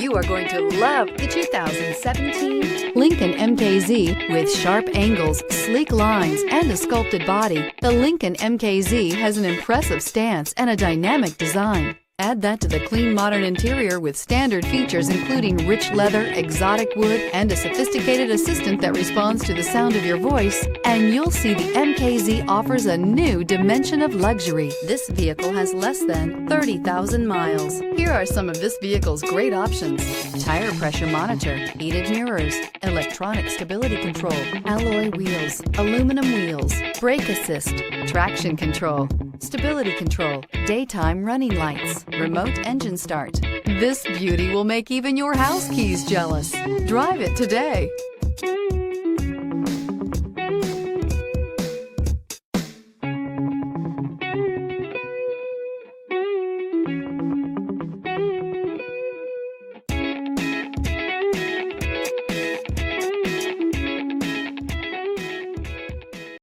You are going to love the 2017 Lincoln MKZ. With sharp angles, sleek lines, and a sculpted body, the Lincoln MKZ has an impressive stance and a dynamic design. Add that to the clean, modern interior with standard features including rich leather, exotic wood, and a sophisticated assistant that responds to the sound of your voice, and you'll see the MKZ offers a new dimension of luxury. This vehicle has less than 30,000 miles. Here are some of this vehicle's great options: tire pressure monitor, heated mirrors, electronic stability control, alloy wheels, aluminum wheels, brake assist, traction control, stability control, daytime running lights, remote engine start. This beauty will make even your house keys jealous. Drive it today.